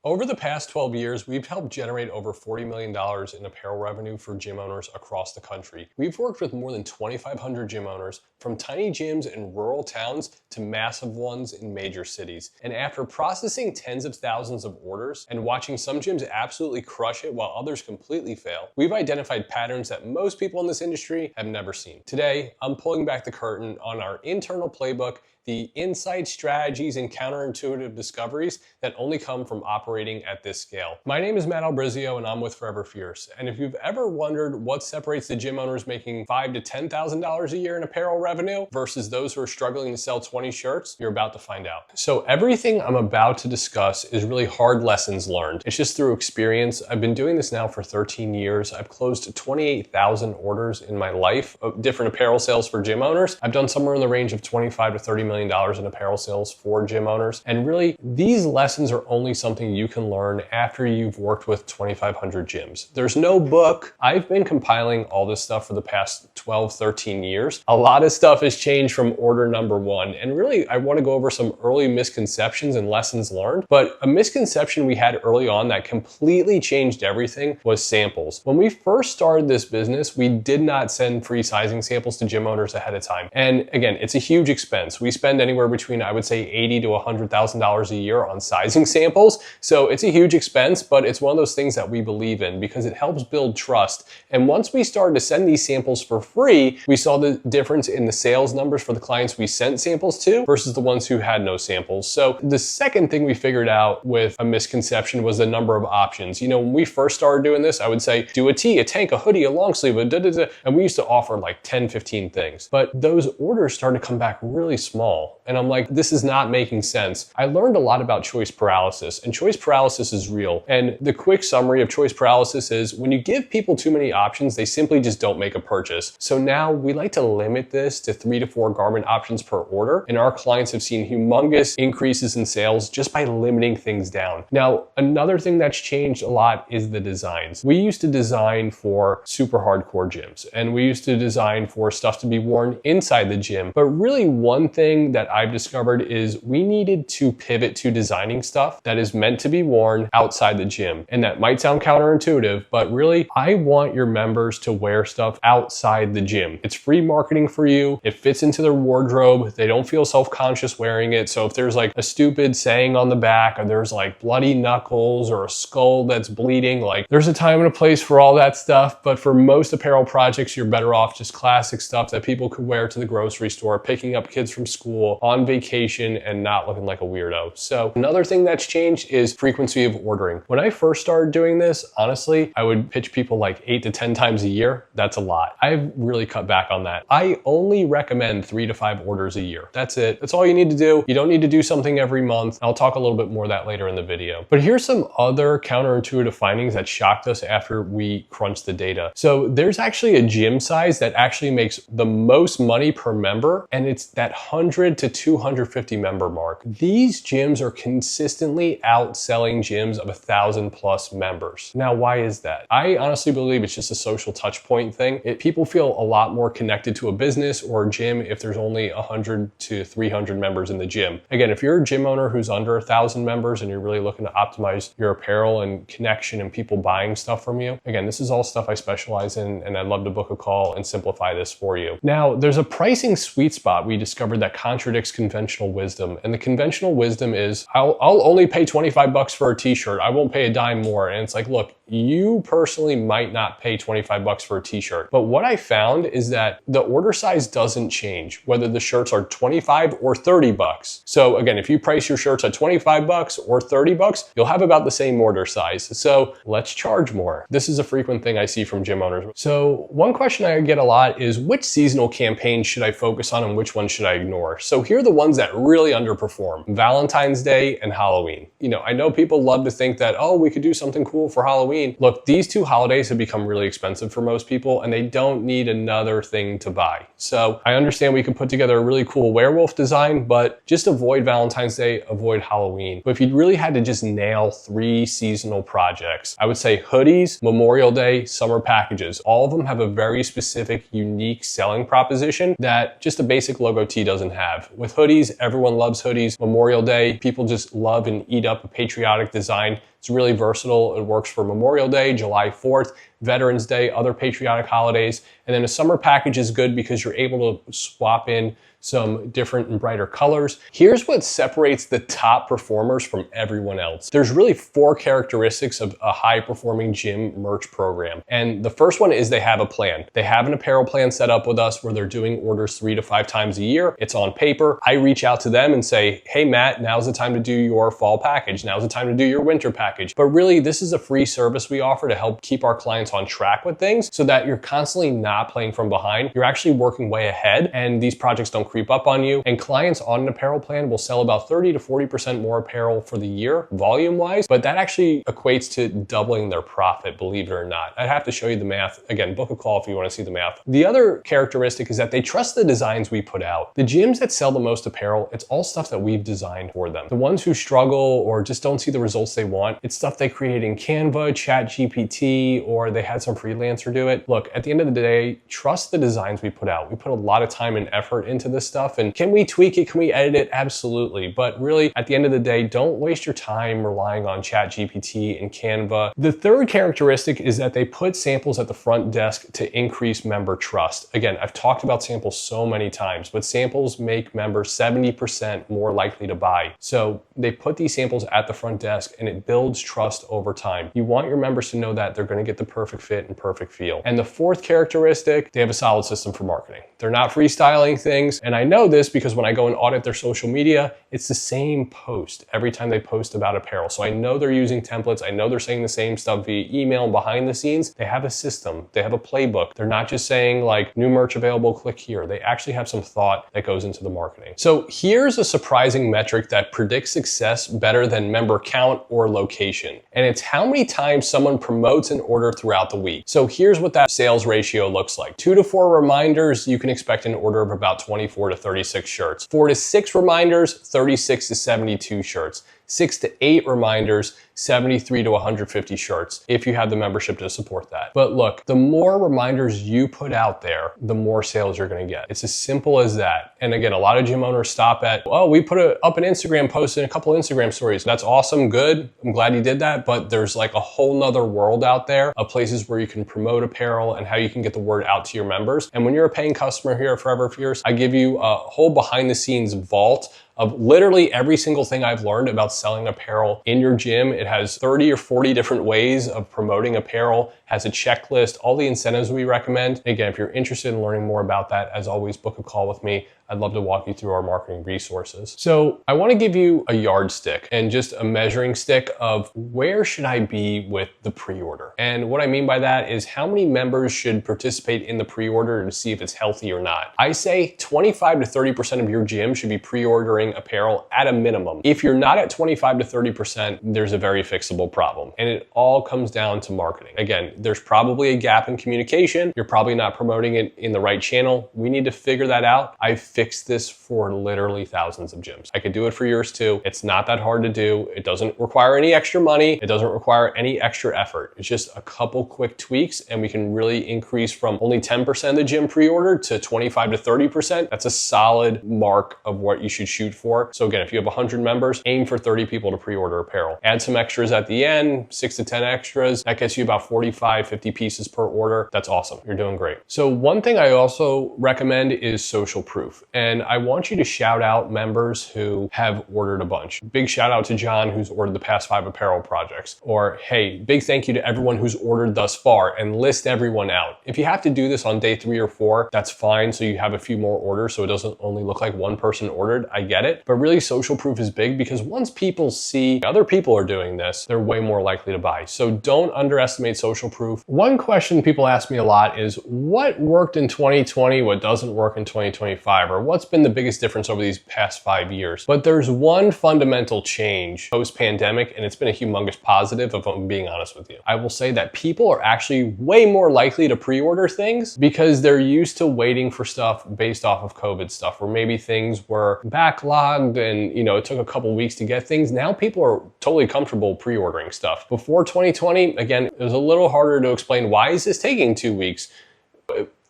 Over the past 12 years, we've helped generate over $40 million in apparel revenue for gym owners across the country. We've worked with more than 2,500 gym owners, from tiny gyms in rural towns to massive ones in major cities. And after processing tens of thousands of orders and watching some gyms absolutely crush it while others completely fail, we've identified patterns that most people in this industry have never seen. Today, I'm pulling back the curtain on our internal playbook, the insight, strategies, and counterintuitive discoveries that only come from operating at this scale. My name is Matt Albrizio, and I'm with Forever Fierce. And if you've ever wondered what separates the gym owners making $5,000 to $10,000 a year in apparel revenue versus those who are struggling to sell 20 shirts, you're about to find out. So everything I'm about to discuss is really hard lessons learned. It's just through experience. I've been doing this now for 13 years. I've closed 28,000 orders in my life of different apparel sales for gym owners. I've done somewhere in the range of 25 to 30 million in apparel sales for gym owners. And really, these lessons are only something you can learn after you've worked with 2,500 gyms. There's no book. I've been compiling all this stuff for the past 12, 13 years. A lot of stuff has changed from order number one. And really, I want to go over some early misconceptions and lessons learned. But a misconception we had early on that completely changed everything was samples. When we first started this business, we did not send free sizing samples to gym owners ahead of time. And again, it's a huge expense. We spend anywhere between, I would say, $80,000 to $100,000 a year on sizing samples. So it's a huge expense, but it's one of those things that we believe in because it helps build trust. And once we started to send these samples for free, we saw the difference in the sales numbers for the clients we sent samples to versus the ones who had no samples. So the second thing we figured out with a misconception was the number of options. You know, when we first started doing this, I would say, do a tee, a tank, a hoodie, a long sleeve, and we used to offer like 10, 15 things. But those orders started to come back really small. And I'm like, this is not making sense. I learned a lot about choice paralysis, and choice paralysis is real. And the quick summary of choice paralysis is when you give people too many options, they simply just don't make a purchase. So now we like to limit this to 3 to 4 garment options per order. And our clients have seen humongous increases in sales just by limiting things down. Now, another thing that's changed a lot is the designs. We used to design for super hardcore gyms, and we used to design for stuff to be worn inside the gym. But really, one thing that I've discovered is we needed to pivot to designing stuff that is meant to be worn outside the gym. And that might sound counterintuitive, but really, I want your members to wear stuff outside the gym. It's free marketing for you. It fits into their wardrobe. They don't feel self-conscious wearing it. So if there's like a stupid saying on the back, or there's like bloody knuckles or a skull that's bleeding, like there's a time and a place for all that stuff. But for most apparel projects, you're better off just classic stuff that people could wear to the grocery store, picking up kids from school, on vacation, and not looking like a weirdo. So another thing that's changed is frequency of ordering. When I first started doing this, honestly, I would pitch people like 8 to 10 times a year. That's a lot. I've really cut back on that. I only recommend 3 to 5 orders a year. That's it. That's all you need to do. You don't need to do something every month. I'll talk a little bit more of that later in the video. But here's some other counterintuitive findings that shocked us after we crunched the data. So there's actually a gym size that actually makes the most money per member, and it's that 100 to 250 member mark. These gyms are consistently outselling gyms of 1,000 plus members. Now, why is that? I honestly believe it's just a social touch point thing. People feel a lot more connected to a business or a gym if there's only 100 to 300 members in the gym. Again, if you're a gym owner who's under 1,000 members and you're really looking to optimize your apparel and connection and people buying stuff from you, again, this is all stuff I specialize in, and I'd love to book a call and simplify this for you. Now, there's a pricing sweet spot we discovered that contradicts conventional wisdom. And the conventional wisdom is, I'll only pay 25 bucks for a t-shirt. I won't pay a dime more. And it's like, look, you personally might not pay 25 bucks for a t-shirt. But what I found is that the order size doesn't change, whether the shirts are 25 or 30 bucks. So again, if you price your shirts at 25 bucks or 30 bucks, you'll have about the same order size. So let's charge more. This is a frequent thing I see from gym owners. So one question I get a lot is, which seasonal campaign should I focus on and which one should I ignore? So here are the ones that really underperform: Valentine's Day and Halloween. You know, I know people love to think that, oh, we could do something cool for Halloween. Look, these two holidays have become really expensive for most people, and they don't need another thing to buy. So I understand we can put together a really cool werewolf design, but just avoid Valentine's Day, avoid Halloween. But if you really had to just nail 3 seasonal projects, I would say hoodies, Memorial Day, summer packages. All of them have a very specific, unique selling proposition that just a basic logo tee doesn't have. With hoodies, everyone loves hoodies. Memorial Day, people just love and eat up a patriotic design. It's really versatile. It works for Memorial Day, July 4th, Veterans Day, other patriotic holidays. And then a summer package is good because you're able to swap in some different and brighter colors. Here's what separates the top performers from everyone else. There's really 4 characteristics of a high-performing gym merch program. And the first one is they have a plan. They have an apparel plan set up with us where they're doing orders 3 to 5 times a year. It's on paper. I reach out to them and say, hey, Matt, now's the time to do your fall package. Now's the time to do your winter package. But really, this is a free service we offer to help keep our clients on track with things so that you're constantly not playing from behind. You're actually working way ahead, and these projects don't creep up on you. And clients on an apparel plan will sell about 30 to 40% more apparel for the year, volume-wise, but that actually equates to doubling their profit, believe it or not. I'd have to show you the math. Again, book a call if you want to see the math. The other characteristic is that they trust the designs we put out. The gyms that sell the most apparel, it's all stuff that we've designed for them. The ones who struggle or just don't see the results they want, it's stuff they create in Canva, ChatGPT, or they had some freelancer do it. Look, at the end of the day, trust the designs we put out. We put a lot of time and effort into this stuff, and can we tweak it? Can we edit it? Absolutely. But really, at the end of the day, don't waste your time relying on ChatGPT and Canva. The third characteristic is that they put samples at the front desk to increase member trust. Again, I've talked about samples so many times, but samples make members 70% more likely to buy. So they put these samples at the front desk and it builds trust over time. You want your members to know that they're going to get the perfect fit and perfect feel. And the fourth characteristic, they have a solid system for marketing. They're not freestyling things. And I know this because when I go and audit their social media, it's the same post every time they post about apparel. So I know they're using templates. I know they're saying the same stuff via email and behind the scenes. They have a system. They have a playbook. They're not just saying like new merch available, click here. They actually have some thought that goes into the marketing. So here's a surprising metric that predicts success better than member count or location. And it's how many times someone promotes an order throughout the week. So here's what that sales ratio looks like. 2 to 4 reminders, you can expect an order of about 24 to 36 shirts. 4 to 6 reminders, 36 to 72 shirts. 6 to 8 reminders, 73 to 150 shirts, if you have the membership to support that. But look, the more reminders you put out there, the more sales you're gonna get. It's as simple as that. And again, a lot of gym owners stop at, oh, we put up an Instagram post and a couple of Instagram stories. That's awesome, good. I'm glad you did that. But there's like a whole nother world out there of places where you can promote apparel and how you can get the word out to your members. And when you're a paying customer here at Forever Fierce, I give you a whole behind the scenes vault of literally every single thing I've learned about selling apparel in your gym. It has 30 or 40 different ways of promoting apparel, has a checklist, all the incentives we recommend. And again, if you're interested in learning more about that, as always, book a call with me. I'd love to walk you through our marketing resources. So I want to give you a yardstick and just a measuring stick of where should I be with the pre-order. And what I mean by that is how many members should participate in the pre-order to see if it's healthy or not. I say 25 to 30% of your gym should be pre-ordering apparel at a minimum. If you're not at 25 to 30%, there's a very fixable problem. And it all comes down to marketing. Again, there's probably a gap in communication. You're probably not promoting it in the right channel. We need to figure that out. I've fixed this for literally thousands of gyms. I could do it for yours too. It's not that hard to do. It doesn't require any extra money. It doesn't require any extra effort. It's just a couple quick tweaks and we can really increase from only 10% of the gym pre-order to 25 to 30%. That's a solid mark of what you should shoot for. So again, if you have 100 members, aim for 30 people to pre-order apparel. Add some extras at the end, 6 to 10 extras. That gets you about 45, 50 pieces per order. That's awesome. You're doing great. So one thing I also recommend is social proof. And I want you to shout out members who have ordered a bunch. Big shout out to John, who's ordered the past 5 apparel projects. Or hey, big thank you to everyone who's ordered thus far, and list everyone out. If you have to do this on day 3 or 4, that's fine. So you have a few more orders so it doesn't only look like one person ordered. I get it. But really social proof is big because once people see other people are doing this, they're way more likely to buy. So don't underestimate social proof. One question people ask me a lot is what worked in 2020, what doesn't work in 2025? Or what's been the biggest difference over these past 5 years? But there's one fundamental change post-pandemic, and it's been a humongous positive if I'm being honest with you. I will say that people are actually way more likely to pre-order things because they're used to waiting for stuff based off of COVID stuff, or maybe things were backlogged and it took a couple weeks to get things. Now people are totally comfortable pre-ordering stuff. Before 2020, again, it was a little harder to explain why is this taking 2 weeks?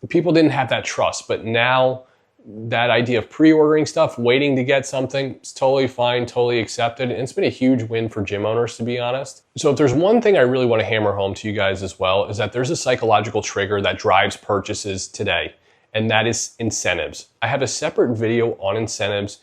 People didn't have that trust, but now that idea of pre-ordering stuff, waiting to get something, it's totally fine, totally accepted. And it's been a huge win for gym owners, to be honest. So if there's one thing I really want to hammer home to you guys as well, is that there's a psychological trigger that drives purchases today, and that is incentives. I have a separate video on incentives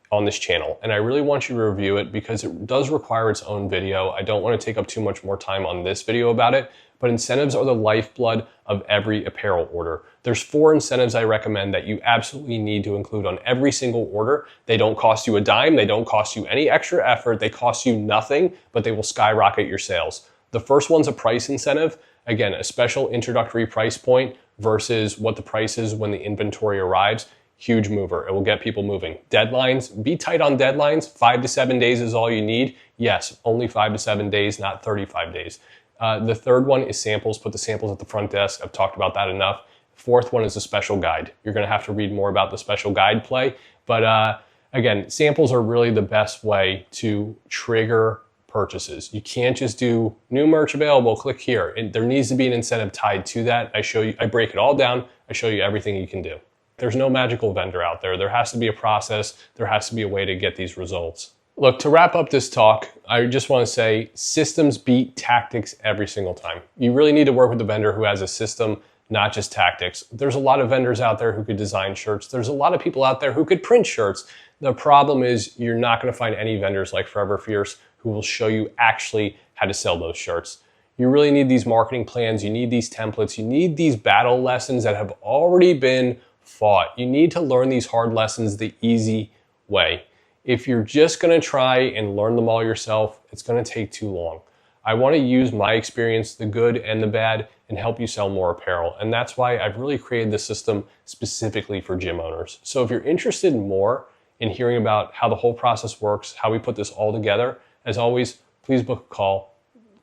on this channel, and I really want you to review it because it does require its own video. I don't want to take up too much more time on this video about it, but incentives are the lifeblood of every apparel order. There's 4 incentives I recommend that you absolutely need to include on every single order. They don't cost you a dime, they don't cost you any extra effort, they cost you nothing, but they will skyrocket your sales. The first one's a price incentive. Again, a special introductory price point versus what the price is when the inventory arrives. Huge mover. It will get people moving. Deadlines, be tight on deadlines. 5 to 7 days is all you need. Yes, only 5 to 7 days, not 35 days. The third one is samples. Put the samples at the front desk. I've talked about that enough. Fourth one is a special guide. You're going to have to read more about the special guide play. But again, samples are really the best way to trigger purchases. You can't just do new merch available, click here. And there needs to be an incentive tied to that. I break it all down. I show you everything you can do. There's no magical vendor out there. There has to be a process. There has to be a way to get these results. Look, to wrap up this talk, I just want to say systems beat tactics every single time. You really need to work with a vendor who has a system, not just tactics. There's a lot of vendors out there who could design shirts. There's a lot of people out there who could print shirts. The problem is you're not going to find any vendors like Forever Fierce who will show you actually how to sell those shirts. You really need these marketing plans. You need these templates. You need these battle lessons that have already been fought. You need to learn these hard lessons the easy way. If you're just going to try and learn them all yourself, it's going to take too long. I want to use my experience, the good and the bad, and help you sell more apparel. And that's why I've really created this system specifically for gym owners. So if you're interested more in hearing about how the whole process works, how we put this all together, as always, please book a call.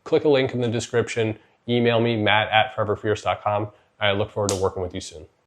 Click a link in the description. Email me, matt@foreverfierce.com. I look forward to working with you soon.